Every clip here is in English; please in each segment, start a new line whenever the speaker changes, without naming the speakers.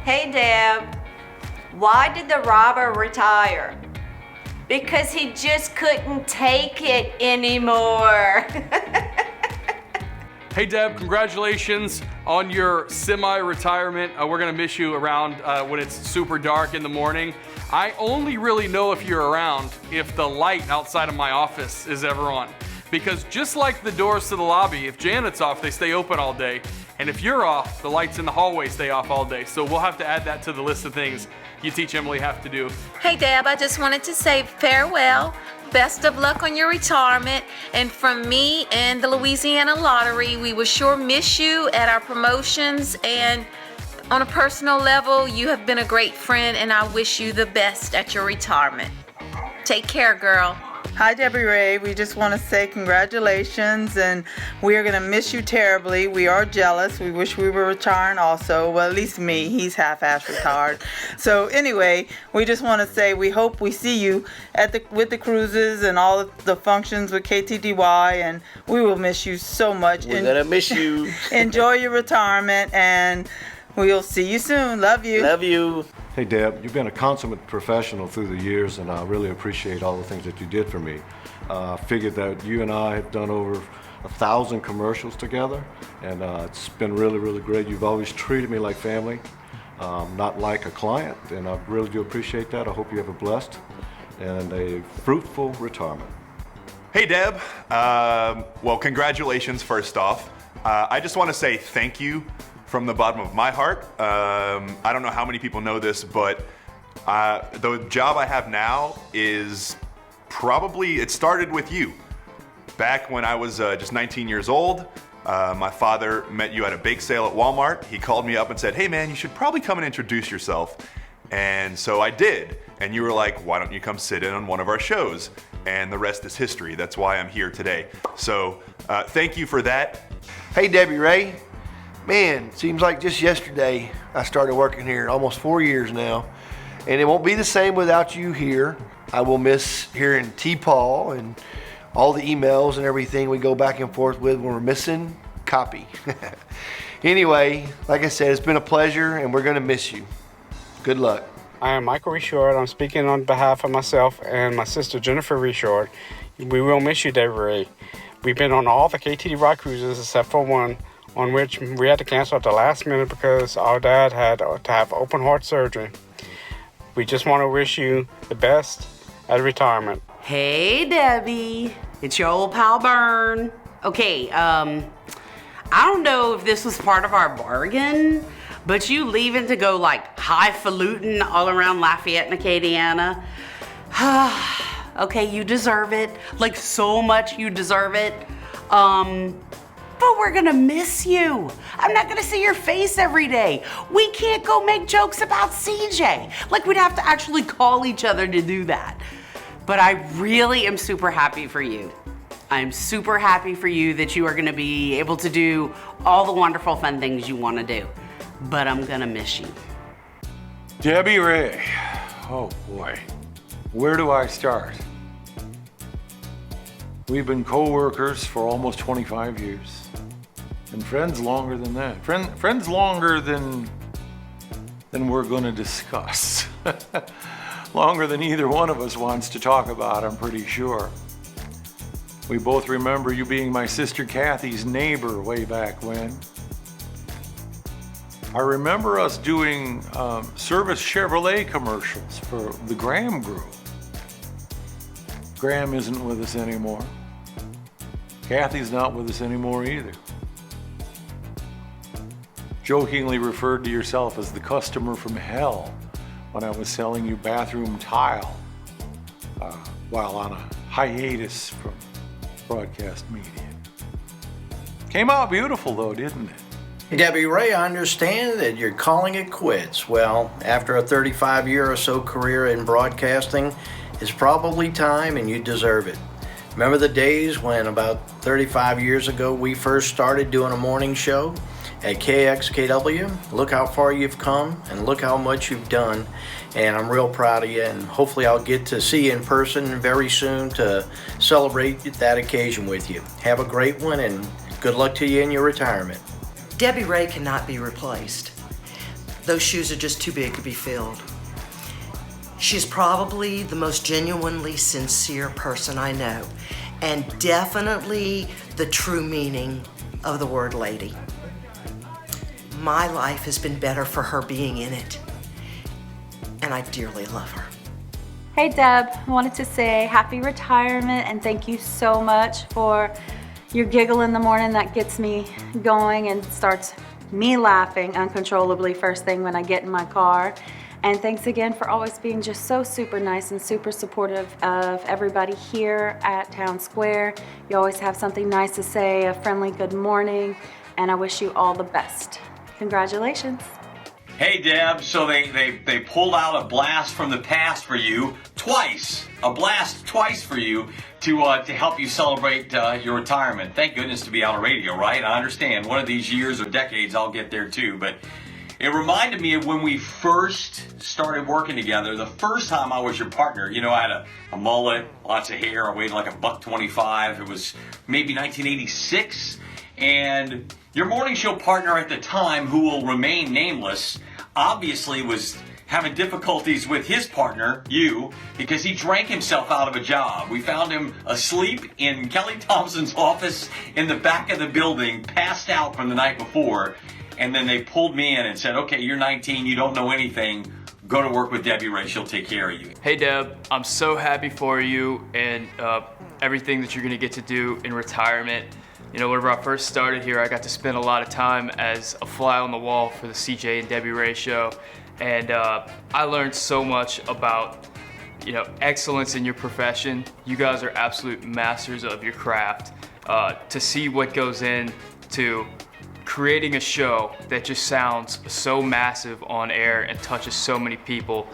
Hey Deb, why did the robber retire? Because he just couldn't take it anymore.
Hey Deb, congratulations on your semi-retirement. We're gonna miss you around when it's super dark in the morning. I only really know if you're around if the light outside of my office is ever on. Because just like the doors to the lobby, if Janet's off, they stay open all day. And if you're off, the lights in the hallway stay off all day. So we'll have to add that to the list of things you teach Emily have to do.
Hey Deb, I just wanted to say farewell. Best of luck on your retirement. And from me and the Louisiana Lottery, we will sure miss you at our promotions. And on a personal level, you have been a great friend, and I wish you the best at your retirement. Take care, girl.
Hi, Debbie Ray. We just want to say congratulations, and we are going to miss you terribly. We are jealous. We wish we were retiring also. Well, at least me. He's half-ass retired. So anyway, we just want to say we hope we see you with the cruises and all of the functions with KTDY, and we will miss you so much.
We're going to miss you.
Enjoy your retirement, and we'll see you soon. Love you.
Love you.
Hey Deb, you've been a consummate professional through the years, and I really appreciate all the things that you did for me. I figured that you and I have done over 1,000 commercials together, and it's been really, really great. You've always treated me like family, not like a client, and I really do appreciate that. I hope you have a blessed and a fruitful retirement.
Hey Deb, well, congratulations first off. I just want to say thank you from the bottom of my heart. I don't know how many people know this, but the job I have now is it started with you. Back when I was just 19 years old, my father met you at a bake sale at Walmart. He called me up and said, hey man, you should probably come and introduce yourself. And so I did. And you were like, why don't you come sit in on one of our shows? And the rest is history. That's why I'm here today. So thank you for that.
Hey, Debbie Ray. Man, seems like just yesterday I started working here, almost 4 years now. And it won't be the same without you here. I will miss hearing T-Paul and all the emails and everything we go back and forth with when we're missing copy. Anyway, like I said, it's been a pleasure, and we're going to miss you. Good luck.
I am Michael Reshort. I'm speaking on behalf of myself and my sister Jennifer Reshort. We will miss you, Debbie Ray. We've been on all the KTDY cruises except for one, on which we had to cancel at the last minute because our dad had to have open heart surgery. We just want to wish you the best at retirement.
Hey Debbie, it's your old pal Bern. Okay, I don't know if this was part of our bargain, but you leaving to go like highfalutin all around Lafayette and Acadiana. Okay, you deserve it. Like so much you deserve it. But we're gonna miss you. I'm not gonna see your face every day. We can't go make jokes about CJ. Like we'd have to actually call each other to do that. But I really am super happy for you. I'm super happy for you that you are gonna be able to do all the wonderful fun things you wanna do. But I'm gonna miss you.
Debbie Ray, oh boy, where do I start? We've been co-workers for almost 25 years. And friends longer than that. Friends longer than we're gonna discuss. Longer than either one of us wants to talk about, I'm pretty sure. We both remember you being my sister Kathy's neighbor way back when. I remember us doing Service Chevrolet commercials for the Graham Group. Graham isn't with us anymore. Kathy's not with us anymore either. Jokingly referred to yourself as the customer from hell when I was selling you bathroom tile while on a hiatus from broadcast media. Came out beautiful though, didn't it?
Debbie Ray, I understand that you're calling it quits. Well, after a 35-year or so career in broadcasting, it's probably time and you deserve it. Remember the days when about 35 years ago we first started doing a morning show at KXKW? Look how far you've come and look how much you've done, and I'm real proud of you, and hopefully I'll get to see you in person very soon to celebrate that occasion with you. Have a great one and good luck to you in your retirement.
Debbie Ray cannot be replaced. those shoes are just too big to be filled. She's probably the most genuinely sincere person I know, and definitely the true meaning of the word lady. My life has been better for her being in it, and I dearly love her.
Hey Deb, I wanted to say happy retirement and thank you so much for your giggle in the morning that gets me going and starts me laughing uncontrollably first thing when I get in my car. And thanks again for always being just so super nice and super supportive of everybody here at Town Square. You always have something nice to say, a friendly good morning, and I wish you all the best. Congratulations.
Hey Deb, so they pulled out a blast from the past for you twice. A blast twice for you to help you celebrate your retirement. Thank goodness to be out of radio, right? I understand one of these years or decades I'll get there too, but it reminded me of when we first started working together. The first time I was your partner, you know, I had a mullet, lots of hair, I weighed like $125. It was maybe 1986, and your morning show partner at the time, who will remain nameless, obviously was having difficulties with his partner, you, because he drank himself out of a job. We found him asleep in Kelly Thompson's office in the back of the building, passed out from the night before, and then they pulled me in and said, okay, you're 19, you don't know anything, go to work with Debbie Ray, she'll take care of you.
Hey Deb, I'm so happy for you and everything that you're gonna get to do in retirement. You know, whenever I first started here, I got to spend a lot of time as a fly on the wall for the CJ and Debbie Ray show. And I learned so much about, you know, excellence in your profession. You guys are absolute masters of your craft. To see what goes into creating a show that just sounds so massive on air and touches so many people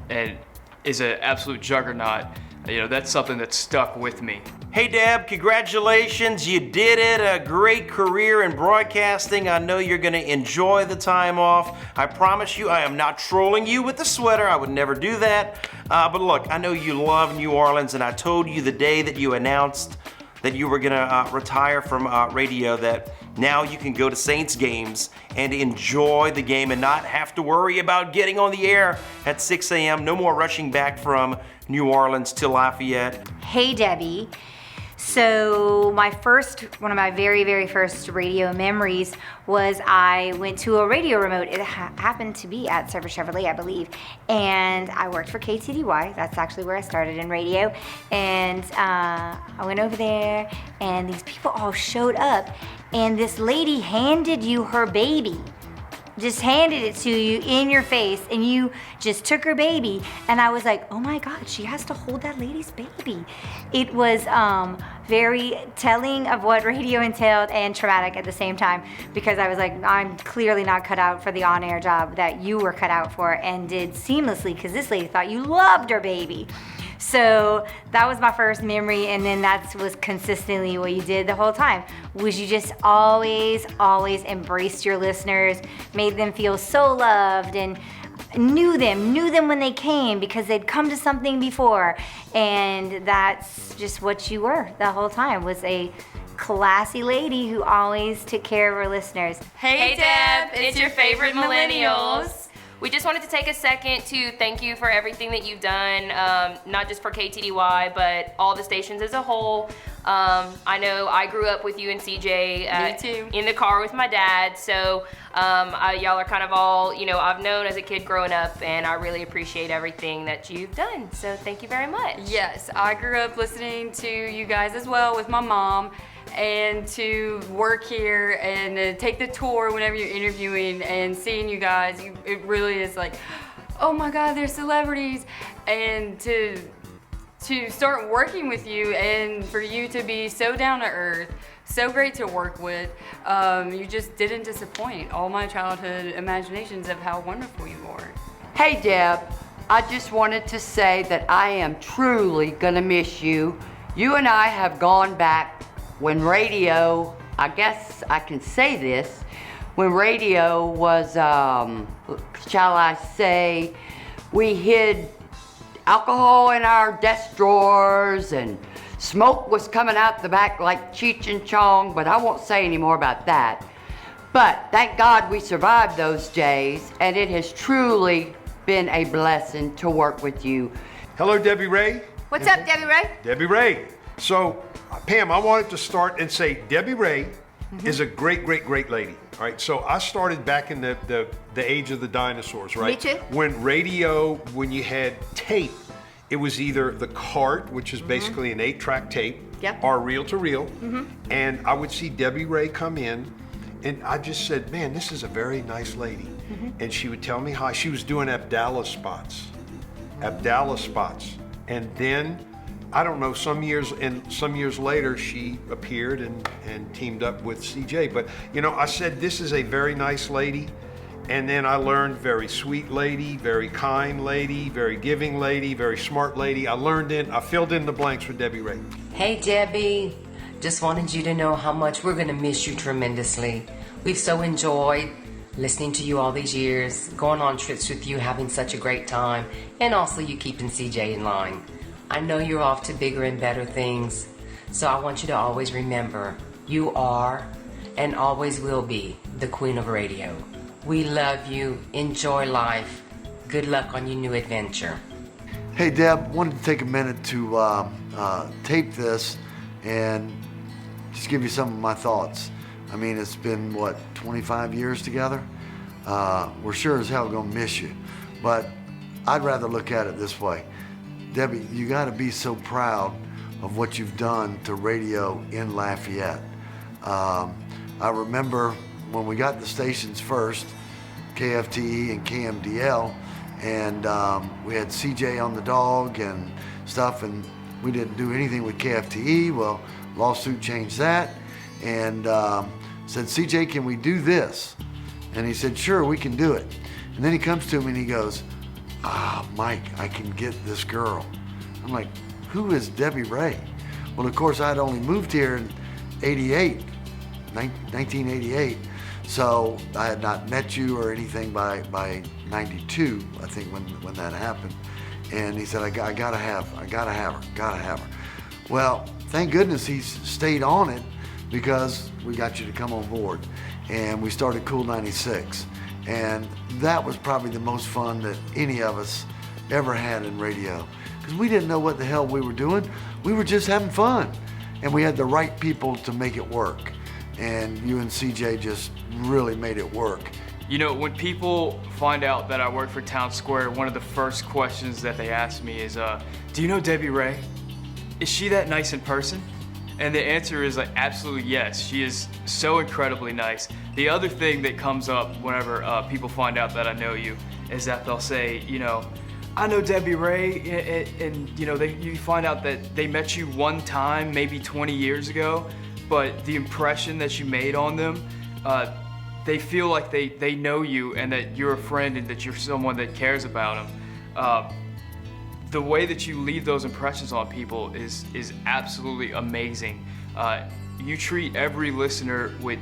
and is an absolute juggernaut, you know, that's something that stuck with me.
Hey Deb, congratulations, you did it. A great career in broadcasting. I know you're gonna enjoy the time off. I promise you, I am not trolling you with the sweater. I would never do that. But look, I know you love New Orleans, and I told you the day that you announced that you were gonna retire from radio that now you can go to Saints games and enjoy the game and not have to worry about getting on the air at 6 a.m. No more rushing back from New Orleans to Lafayette.
Hey Debbie. So one of my very, very first radio memories was I went to a radio remote. It happened to be at Server Chevrolet, I believe. And I worked for KTDY. That's actually where I started in radio. And I went over there and these people all showed up and this lady handed you her baby. Just handed it to you in your face and you just took her baby, and I was like, oh my God, she has to hold that lady's baby. It was very telling of what radio entailed and traumatic at the same time, because I was like, I'm clearly not cut out for the on-air job that you were cut out for and did seamlessly, because this lady thought you loved her baby. So that was my first memory, and then that was consistently what you did the whole time, was you just always embraced your listeners, made them feel so loved, and knew them when they came because they'd come to something before. And that's just what you were the whole time, was a classy lady who always took care of her listeners.
Hey Deb, it's your favorite millennials. We just wanted to take a second to thank you for everything that you've done, not just for KTDY, but all the stations as a whole. I know I grew up with you and CJ in the car with my dad, so y'all are kind of all, you know, I've known as a kid growing up, and I really appreciate everything that you've done, so thank you very much.
Yes, I grew up listening to you guys as well with my mom, and to work here and to take the tour whenever you're interviewing and seeing you guys, it really is like, oh my God, they're celebrities. And to start working with you and for you to be so down to earth, so great to work with, you just didn't disappoint all my childhood imaginations of how wonderful you are.
Hey Deb, I just wanted to say that I am truly gonna miss you. You and I have gone back when radio, I guess I can say this, when radio was, shall I say, we hid alcohol in our desk drawers and smoke was coming out the back like Cheech and Chong, but I won't say any more about that. But thank God we survived those days, and it has truly been a blessing to work with you.
Hello, Debbie Ray.
What's up, Debbie Ray?
Debbie Ray. So, Pam, I wanted to start and say Debbie Ray is a great, great, great lady. All right, so I started back in the age of the dinosaurs, right?
Me too.
When radio, when you had tape, it was either the cart, which is basically an 8-track tape,
Yep.
or reel-to-reel, and I would see Debbie Ray come in, and I just said, man, this is a very nice lady. And she would tell me how she was doing Abdallah spots. And then, I don't know, some years later, she appeared and teamed up with CJ. But, you know, I said, this is a very nice lady. And then I learned very sweet lady, very kind lady, very giving lady, very smart lady. I filled in the blanks with Debbie Ray.
Hey, Debbie. Just wanted you to know how much we're going to miss you tremendously. We've so enjoyed listening to you all these years, going on trips with you, having such a great time, and also you keeping CJ in line. I know you're off to bigger and better things, so I want you to always remember, you are and always will be the queen of radio. We love you. Enjoy life. Good luck on your new adventure.
Hey, Deb, wanted to take a minute to tape this and just give you some of my thoughts. I mean, it's been, 25 years together? We're sure as hell gonna miss you. But I'd rather look at it this way. Debbie, you gotta be so proud of what you've done to radio in Lafayette. I remember when we got the stations first, KFTE and KMDL, and we had CJ on the dog and stuff, and we didn't do anything with KFTE. Well, lawsuit changed that, and said, CJ, can we do this? And he said, sure, we can do it. And then he comes to me and he goes, Mike, I can get this girl. I'm like, who is Debbie Ray? Well, of course, I'd only moved here in 1988. So I had not met you or anything by 92, I think, when that happened. And he said, I gotta have her. Well, thank goodness he stayed on it, because we got you to come on board. And we started Cool 96. And that was probably the most fun that any of us ever had in radio. Because we didn't know what the hell we were doing. We were just having fun. And we had the right people to make it work. And you and CJ just really made it work.
You know, when people find out that I work for Town Square, one of the first questions that they ask me is, do you know Debbie Ray? Is she that nice in person? And the answer is like, absolutely yes. She is so incredibly nice. The other thing that comes up whenever people find out that I know you is that they'll say, you know, I know Debbie Ray, and you know, you find out that they met you one time, maybe 20 years ago, but the impression that you made on them, they feel like they know you and that you're a friend and that you're someone that cares about them. The way that you leave those impressions on people is absolutely amazing. You treat every listener with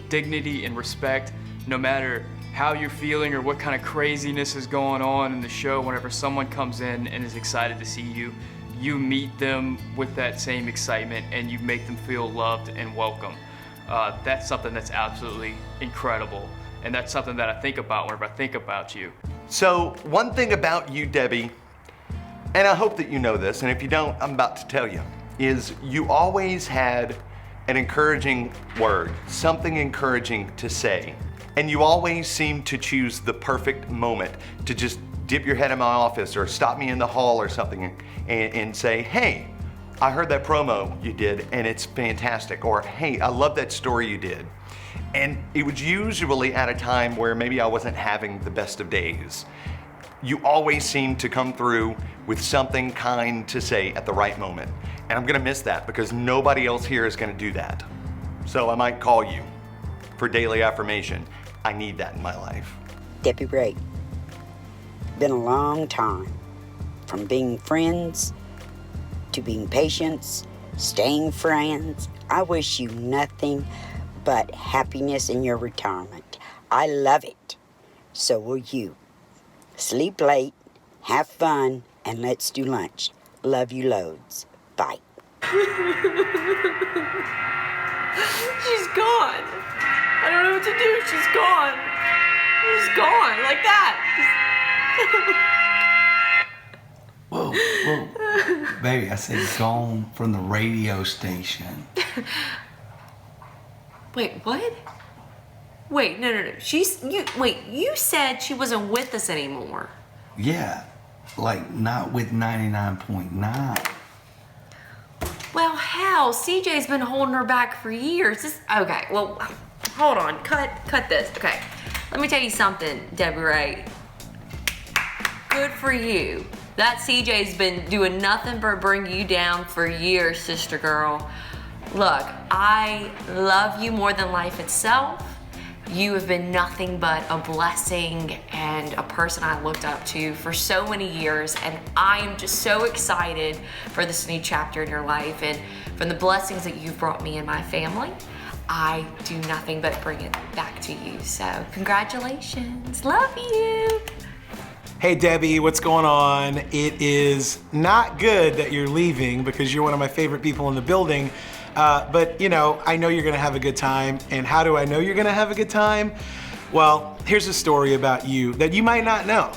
dignity and respect, no matter how you're feeling or what kind of craziness is going on in the show. Whenever someone comes in and is excited to see you, you meet them with that same excitement and you make them feel loved and welcome. That's something that's absolutely incredible. And that's something that I think about whenever I think about you.
So one thing about you, Debbie, and I hope that you know this, and if you don't, I'm about to tell you, is you always had an encouraging word, something encouraging to say. And you always seemed to choose the perfect moment to just dip your head in my office or stop me in the hall or something and say, hey, I heard that promo you did and it's fantastic. Or, hey, I love that story you did. And it was usually at a time where maybe I wasn't having the best of days. You always seem to come through with something kind to say at the right moment. And I'm gonna miss that because nobody else here is gonna do that. So I might call you for daily affirmation. I need that in my life.
Debbie Ray, been a long time. From being friends to being patients, staying friends. I wish you nothing but happiness in your retirement. I love it. So will you. Sleep late, have fun, and let's do lunch. Love you loads. Bye.
She's gone. I don't know what to do. She's gone. She's gone like that.
Whoa, baby, I said gone from the radio station.
Wait, what? Wait, no. You said she wasn't with us anymore.
Yeah, like not with 99.9.
Well, hell, CJ's been holding her back for years. Okay, well, hold on. Cut this. Okay, let me tell you something, Debbie Ray. Good for you. That CJ's been doing nothing but bring you down for years, sister girl. Look, I love you more than life itself. You have been nothing but a blessing and a person I looked up to for so many years, and I am just so excited for this new chapter in your life and from the blessings that you've brought me and my family. I do nothing but bring it back to you. So congratulations. Love you.
Hey Debbie, what's going on? It is not good that you're leaving because you're one of my favorite people in the building. But you know, I know you're gonna have a good time. And how do I know you're gonna have a good time? Well, here's a story about you that you might not know.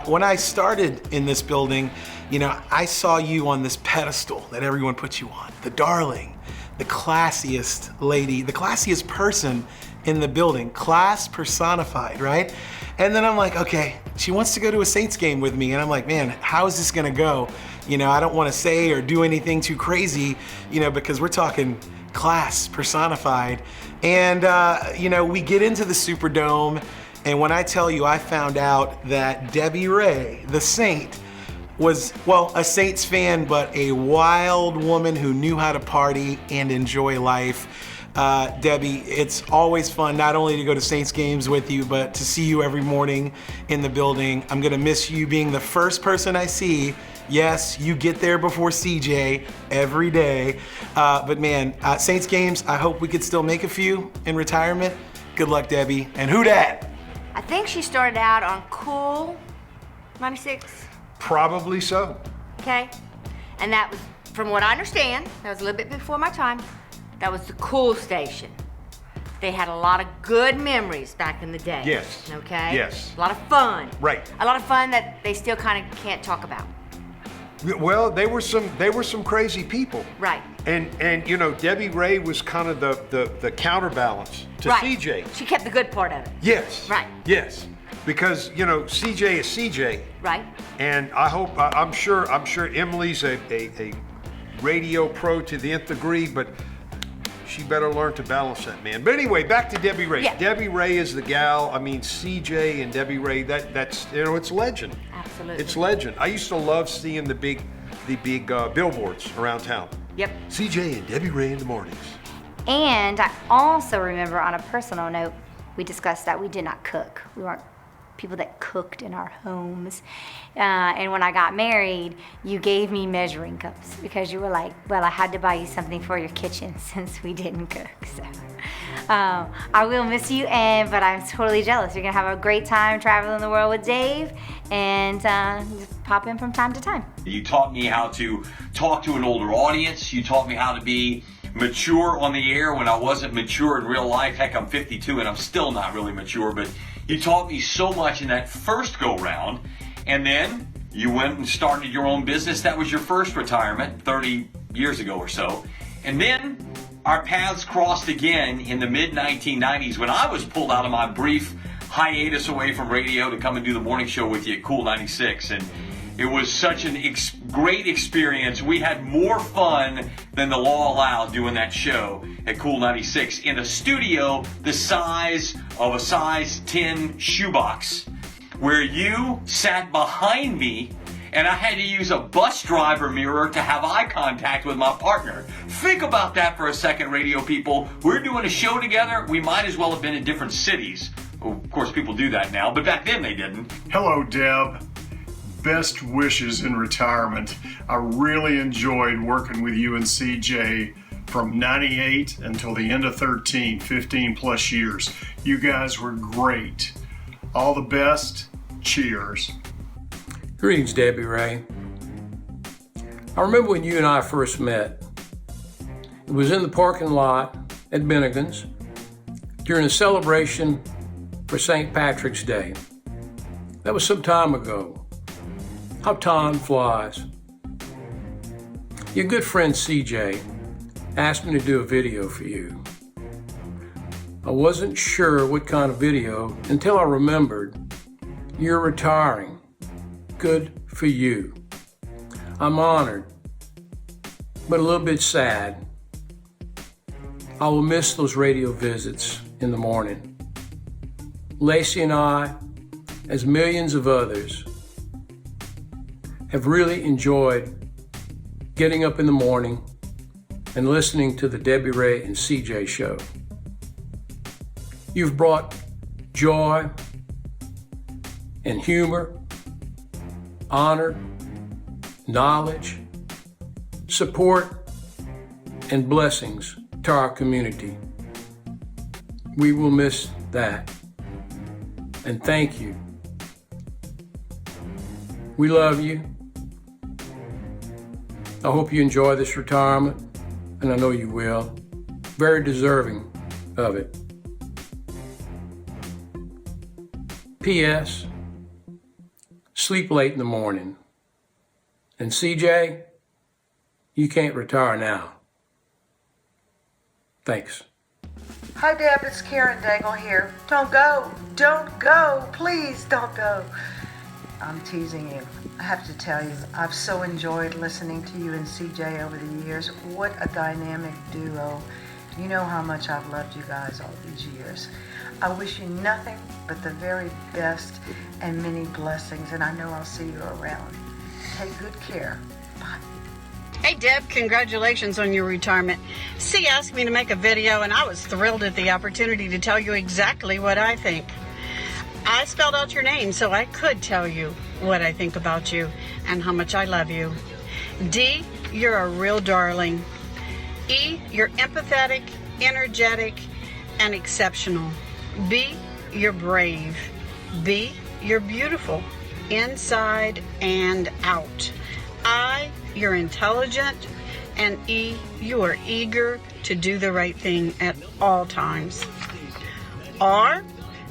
When I started in this building, you know, I saw you on this pedestal that everyone puts you on. The darling, the classiest lady, the classiest person in the building, class personified, right? And then I'm like, okay, she wants to go to a Saints game with me. And I'm like, man, how is this gonna go? You know, I don't wanna say or do anything too crazy, you know, because we're talking class personified. And, you know, we get into the Superdome, and when I tell you I found out that Debbie Ray, the Saint, was, well, a Saints fan, but a wild woman who knew how to party and enjoy life. Debbie, it's always fun not only to go to Saints games with you, but to see you every morning in the building. I'm gonna miss you being the first person I see. Yes, you get there before CJ every day. But man, Saints games, I hope we could still make a few in retirement. Good luck, Debbie. And who dat?
I think she started out on Cool 96.
Probably so.
Okay. And that was, from what I understand, that was a little bit before my time. That was the Cool station. They had a lot of good memories back in the day.
Yes.
Okay?
Yes.
A lot of fun.
Right.
A lot of fun that they still kind of can't talk about.
Well, they were some crazy people.
Right.
And you know, Debbie Ray was kind of the counterbalance to
right.
CJ.
She kept the good part of it.
Yes.
Right.
Yes. Because, you know, CJ is CJ.
Right.
And I'm sure Emily's a radio pro to the nth degree, but she better learn to balance that, man. But anyway, back to Debbie Ray.
Yeah.
Debbie Ray is the gal. I mean, CJ and Debbie Ray, that's, you know, it's legend.
Absolutely.
It's legend. I used to love seeing the big billboards around town.
Yep.
CJ and Debbie Ray in the mornings.
And I also remember, on a personal note, we discussed that we did not cook. We weren't people that cooked in our homes. And when I got married, you gave me measuring cups because you were like, well, I had to buy you something for your kitchen since we didn't cook. So I will miss you, but I'm totally jealous. You're gonna have a great time traveling the world with Dave, and just pop in from time to time.
You taught me how to talk to an older audience. You taught me how to be mature on the air when I wasn't mature in real life. Heck, I'm 52 and I'm still not really mature, but you taught me so much in that first go round. And then you went and started your own business. That was your first retirement 30 years ago or so. And then our paths crossed again in the mid 1990s when I was pulled out of my brief hiatus away from radio to come and do the morning show with you at Cool 96. And it was such an great experience. We had more fun than the law allowed doing that show at Cool 96 in a studio the size of a size 10 shoebox, where you sat behind me and I had to use a bus driver mirror to have eye contact with my partner. Think about that for a second, radio people. We're doing a show together. We might as well have been in different cities. Of course, people do that now, but back then they didn't.
Hello, Deb. Best wishes in retirement. I really enjoyed working with you and CJ from 98 until the end of 13, 15 plus years. You guys were great. All the best. Cheers.
Greetings, Debbie Ray. I remember when you and I first met. It was in the parking lot at Bennigan's. during a celebration for St. Patrick's Day. That was some time ago. How time flies. Your good friend CJ asked me to do a video for you. I wasn't sure what kind of video until I remembered you're retiring. Good for you. I'm honored, but a little bit sad. I will miss those radio visits in the morning. Lacey and I, as millions of others, have really enjoyed getting up in the morning and listening to the Debbie Ray and CJ show. You've brought joy and humor, honor, knowledge, support, and blessings to our community. We will miss that. And thank you. We love you. I hope you enjoy this retirement, and I know you will. Very deserving of it. P.S. Sleep late in the morning. And CJ, you can't retire now. Thanks.
Hi, Deb. It's Karen Daigle here. Don't go. Don't go. Please don't go. I'm teasing you. I have to tell you, I've so enjoyed listening to you and CJ over the years. What a dynamic duo. You know how much I've loved you guys all these years. I wish you nothing but the very best and many blessings, and I know I'll see you around. Take good care. Bye.
Hey Deb, congratulations on your retirement. C asked me to make a video and I was thrilled at the opportunity to tell you exactly what I think. I spelled out your name so I could tell you what I think about you and how much I love you. D, you're a real darling. E, you're empathetic, energetic, and exceptional. B, you're brave. B, you're beautiful, inside and out. I, you're intelligent. And E, you are eager to do the right thing at all times. R,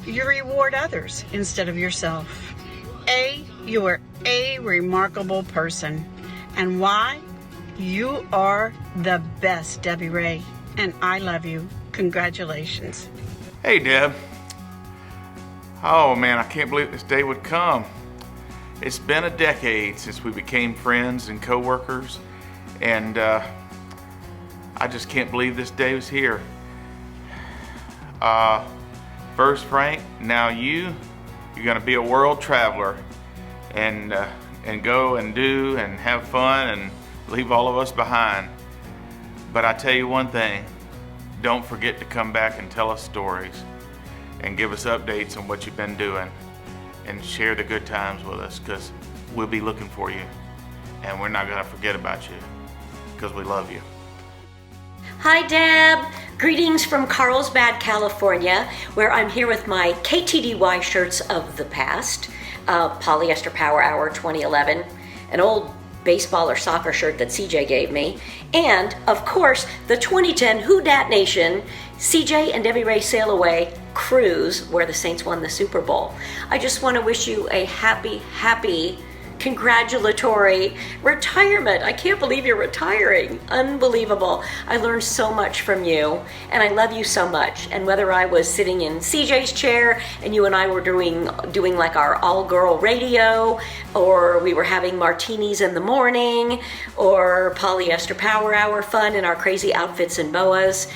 you reward others instead of yourself. A, you are a remarkable person. And Y, you are the best, Debbie Ray. And I love you. Congratulations.
Hey, Deb. Oh man, I can't believe this day would come. It's been a decade since we became friends and coworkers, and I just can't believe this day was here. First, Frank, now you're gonna be a world traveler, and go and do and have fun and leave all of us behind. But I tell you one thing, don't forget to come back and tell us stories and give us updates on what you've been doing and share the good times with us, because we'll be looking for you and we're not gonna forget about you because we love you.
Hi Deb, greetings from Carlsbad, California, where I'm here with my KTDY shirts of the past, Polyester Power Hour 2011, an old baseball or soccer shirt that CJ gave me, and of course the 2010 Who Dat Nation CJ and Debbie Ray Sail Away cruise where the Saints won the Super Bowl. I just want to wish you a happy, congratulatory retirement. I can't believe you're retiring. Unbelievable. I learned so much from you and I love you so much. And whether I was sitting in CJ's chair and you and I were doing like our all-girl radio, or we were having martinis in the morning, or Polyester Power Hour fun in our crazy outfits and boas,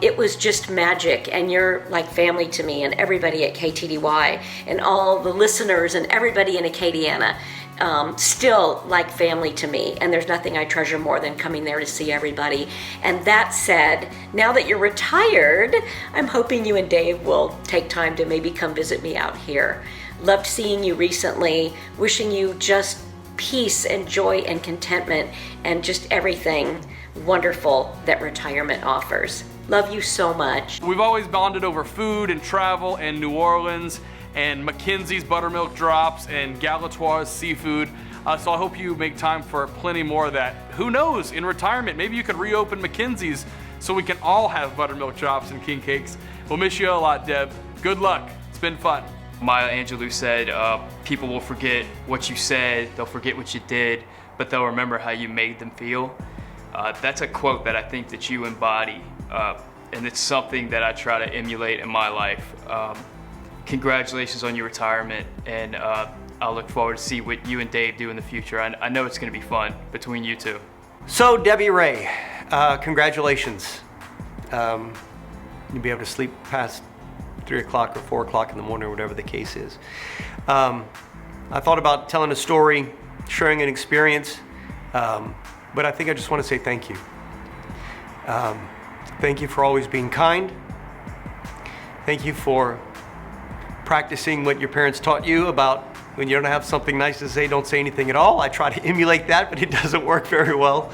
it was just magic. And you're like family to me, and everybody at KTDY and all the listeners and everybody in Acadiana, still like family to me, and there's nothing I treasure more than coming there to see everybody. And that said, now that you're retired, I'm hoping you and Dave will take time to maybe come visit me out here. Loved seeing you recently, wishing you just peace and joy and contentment and just everything wonderful that retirement offers. Love you so much.
We've always bonded over food and travel and New Orleans and Mackenzie's buttermilk drops and Galatoire's seafood. So I hope you make time for plenty more of that. Who knows, in retirement, maybe you could reopen Mackenzie's
so we can all have buttermilk chops and king cakes. We'll miss you a lot, Deb. Good luck. It's been fun.
Maya Angelou said, people will forget what you said, they'll forget what you did, but they'll remember how you made them feel. That's a quote that I think that you embody, and it's something that I try to emulate in my life. Congratulations on your retirement, and I'll look forward to see what you and Dave do in the future. I know it's gonna be fun between you two.
So, Debbie Ray, congratulations. You'll be able to sleep past 3 o'clock or 4 o'clock in the morning or whatever the case is. I thought about telling a story, sharing an experience, but I think I just want to say thank you. Thank you for always being kind. Thank you for practicing what your parents taught you about when you don't have something nice to say, don't say anything at all. I try to emulate that, but it doesn't work very well.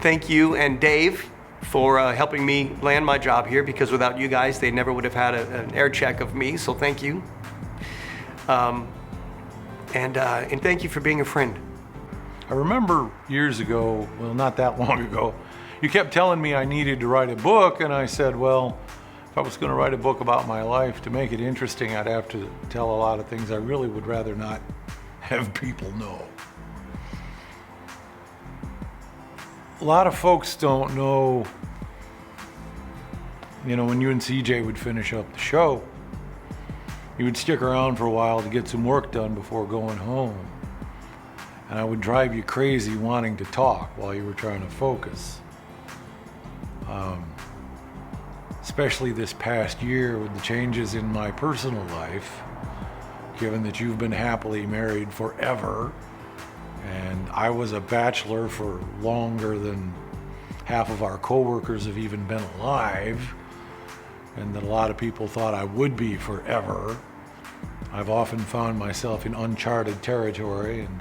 Thank you and Dave for helping me land my job here, because without you guys, they never would have had an air check of me, so thank you. And thank you for being a friend.
I remember years ago, well, not that long ago, you kept telling me I needed to write a book, and I said, well, if I was going to write a book about my life, to make it interesting, I'd have to tell a lot of things I really would rather not have people know. A lot of folks don't know, you know, when you and CJ would finish up the show, you would stick around for a while to get some work done before going home. And I would drive you crazy wanting to talk while you were trying to focus. Especially this past year with the changes in my personal life, given that you've been happily married forever, and I was a bachelor for longer than half of our coworkers have even been alive, and that a lot of people thought I would be forever. I've often found myself in uncharted territory and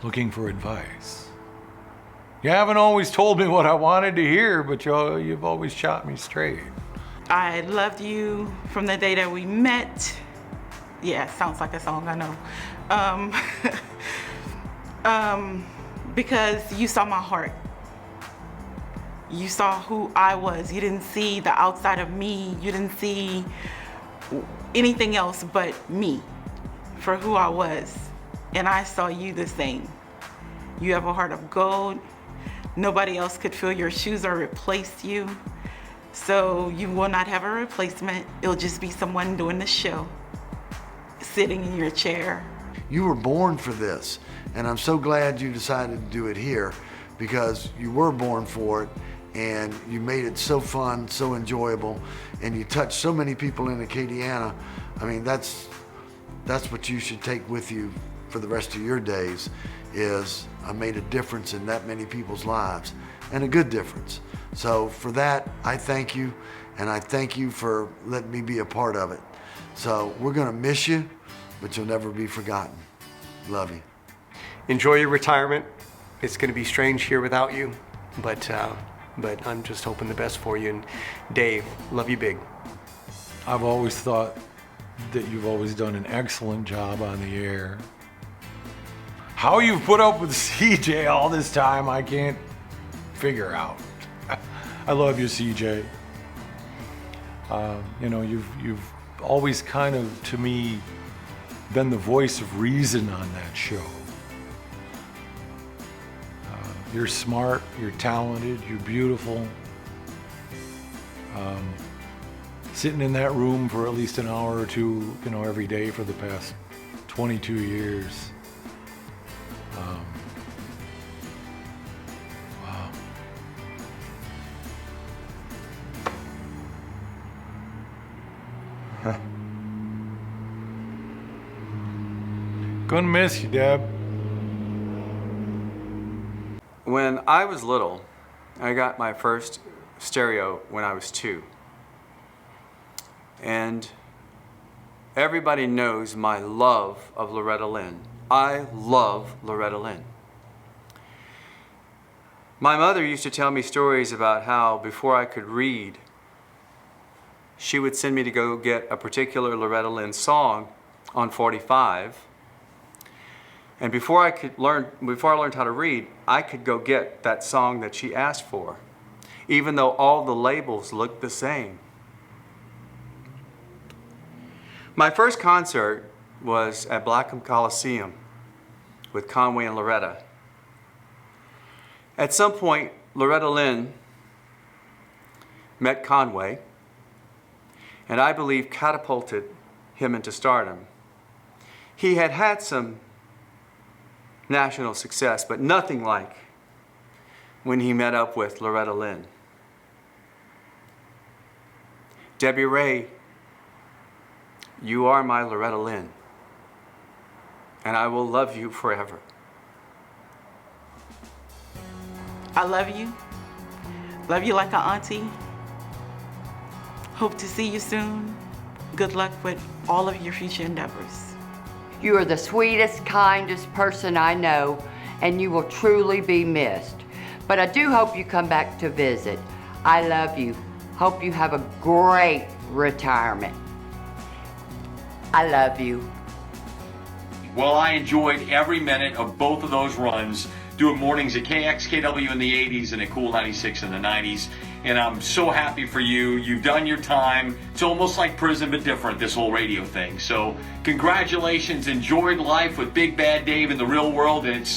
looking for advice. You haven't always told me what I wanted to hear, but you've always shot me straight.
I loved you from the day that we met. Yeah, sounds like a song, I know. Because you saw my heart. You saw who I was. You didn't see the outside of me. You didn't see anything else but me for who I was. And I saw you the same. You have a heart of gold. Nobody else could fill your shoes or replace you. So you will not have a replacement. It'll just be someone doing the show, sitting in your chair.
You were born for this, and I'm so glad you decided to do it here, because you were born for it, and you made it so fun, so enjoyable, and you touched so many people in Acadiana. I mean, that's what you should take with you for the rest of your days, is I made a difference in that many people's lives, and a good difference. So for that, I thank you, and I thank you for letting me be a part of it. So we're gonna miss you, but you'll never be forgotten. Love you.
Enjoy your retirement. It's gonna be strange here without you, but I'm just hoping the best for you. And Dave, love you big.
I've always thought that you've always done an excellent job on the air. How you've put up with CJ all this time, I can't figure out. I love you, CJ. You know, you've always kind of, to me, been the voice of reason on that show. You're smart, you're talented, you're beautiful. Sitting in that room for at least an hour or two, you know, every day for the past 22 years. Wow. Gonna miss you, Deb.
When I was little, I got my first stereo when I was 2. And everybody knows my love of Loretta Lynn. I love Loretta Lynn. My mother used to tell me stories about how before I could read, she would send me to go get a particular Loretta Lynn song on 45. And before I learned how to read, I could go get that song that she asked for, even though all the labels looked the same. My first concert was at Blackham Coliseum with Conway and Loretta. At some point, Loretta Lynn met Conway, and I believe catapulted him into stardom. He had had some national success, but nothing like when he met up with Loretta Lynn. Debbie Ray, you are my Loretta Lynn, and I will love you forever.
I love you. Love you like an auntie. Hope to see you soon. Good luck with all of your future endeavors.
You are the sweetest, kindest person I know, and you will truly be missed. But I do hope you come back to visit. I love you. Hope you have a great retirement. I love you.
Well, I enjoyed every minute of both of those runs, doing mornings at KXKW in the 80s and at Cool 96 in the 90s. And I'm so happy for you. You've done your time. It's almost like prison, but different, this whole radio thing. So congratulations. Enjoyed life with Big Bad Dave in the real world. And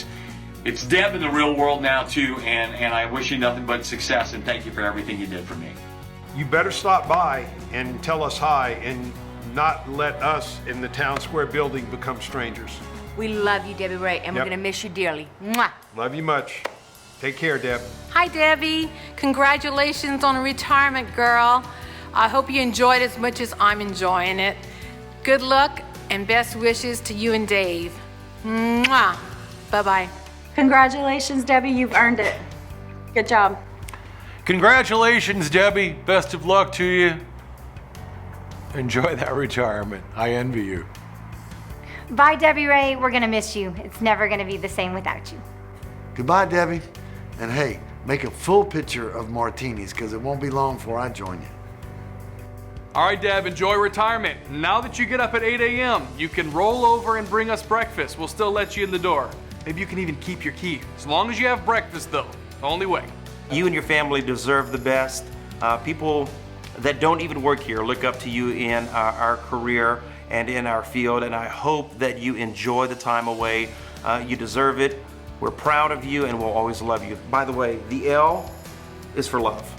it's Deb in the real world now, too. And I wish you nothing but success. And thank you for everything you did for me.
You better stop by and tell us hi and not let us in the Town Square building become strangers.
We love you, Debbie Ray, and we're gonna miss you dearly. Mwah.
Love you much. Take care, Deb.
Hi, Debbie. Congratulations on retirement, girl. I hope you enjoyed as much as I'm enjoying it. Good luck and best wishes to you and Dave. Mwah. Bye-bye.
Congratulations, Debbie. You've earned it. Good job.
Congratulations, Debbie. Best of luck to you. Enjoy that retirement. I envy you.
Bye, Debbie Ray. We're gonna miss you. It's never gonna be the same without you.
Goodbye, Debbie. And hey, make a full picture of martinis because it won't be long before I join you.
All right, Deb, enjoy retirement. Now that you get up at 8 a.m., you can roll over and bring us breakfast. We'll still let you in the door. Maybe you can even keep your key. As long as you have breakfast, though. Only way.
You and your family deserve the best. People that don't even work here look up to you in our career and in our field, and I hope that you enjoy the time away. You deserve it. We're proud of you and we'll always love you. By the way, the L is for love.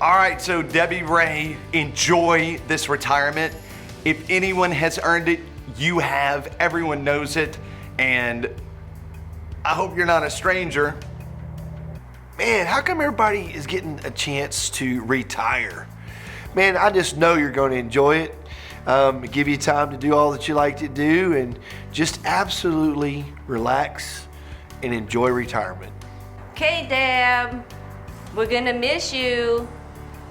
All right, so Debbie Ray, enjoy this retirement. If anyone has earned it, you have. Everyone knows it, and I hope you're not a stranger.
Man, how come everybody is getting a chance to retire? Man, I just know you're going to enjoy it. Give you time to do all that you like to do and just absolutely relax and enjoy retirement.
Okay, Deb, we're gonna miss you.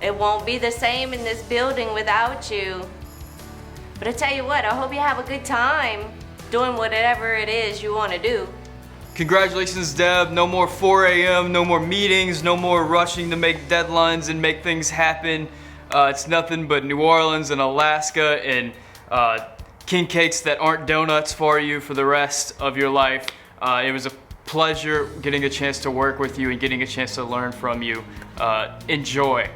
It won't be the same in this building without you. But I tell you what, I hope you have a good time doing whatever it is you want to do.
Congratulations, Deb. No more 4 a.m., no more meetings, no more rushing to make deadlines and make things happen. It's nothing but New Orleans and Alaska and king cakes that aren't donuts for you for the rest of your life. It was a pleasure getting a chance to work with you and getting a chance to learn from you. Enjoy.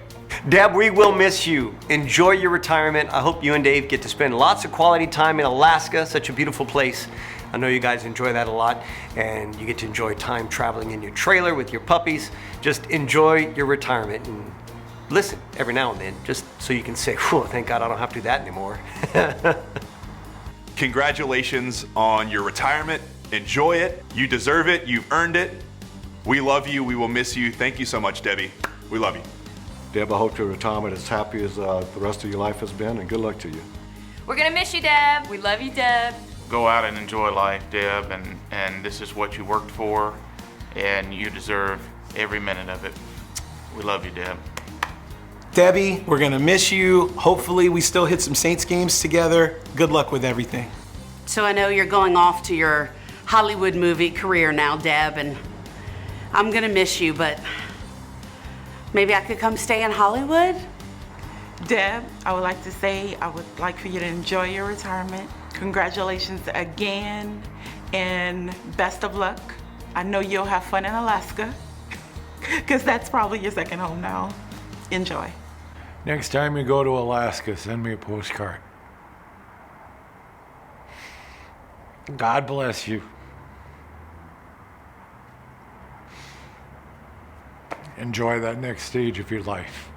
Deb, we will miss you. Enjoy your retirement. I hope you and Dave get to spend lots of quality time in Alaska, such a beautiful place. I know you guys enjoy that a lot, and you get to enjoy time traveling in your trailer with your puppies. Just enjoy your retirement and listen every now and then, just so you can say, whew, thank God I don't have to do that anymore.
Congratulations on your retirement. Enjoy it. You deserve it. You've earned it. We love you. We will miss you. Thank you so much, Debbie. We love you.
Deb, I hope your retirement is as happy as the rest of your life has been, and good luck to you.
We're gonna miss you, Deb. We love you, Deb.
Go out and enjoy life, Deb, and this is what you worked for, and you deserve every minute of it. We love you, Deb.
Debbie, we're gonna miss you. Hopefully we still hit some Saints games together. Good luck with everything.
So I know you're going off to your Hollywood movie career now, Deb, and I'm gonna miss you, but maybe I could come stay in Hollywood?
Deb, I would like to say I would like for you to enjoy your retirement. Congratulations again, and best of luck. I know you'll have fun in Alaska, because that's probably your second home now. Enjoy.
Next time you go to Alaska, send me a postcard. God bless you. Enjoy that next stage of your life.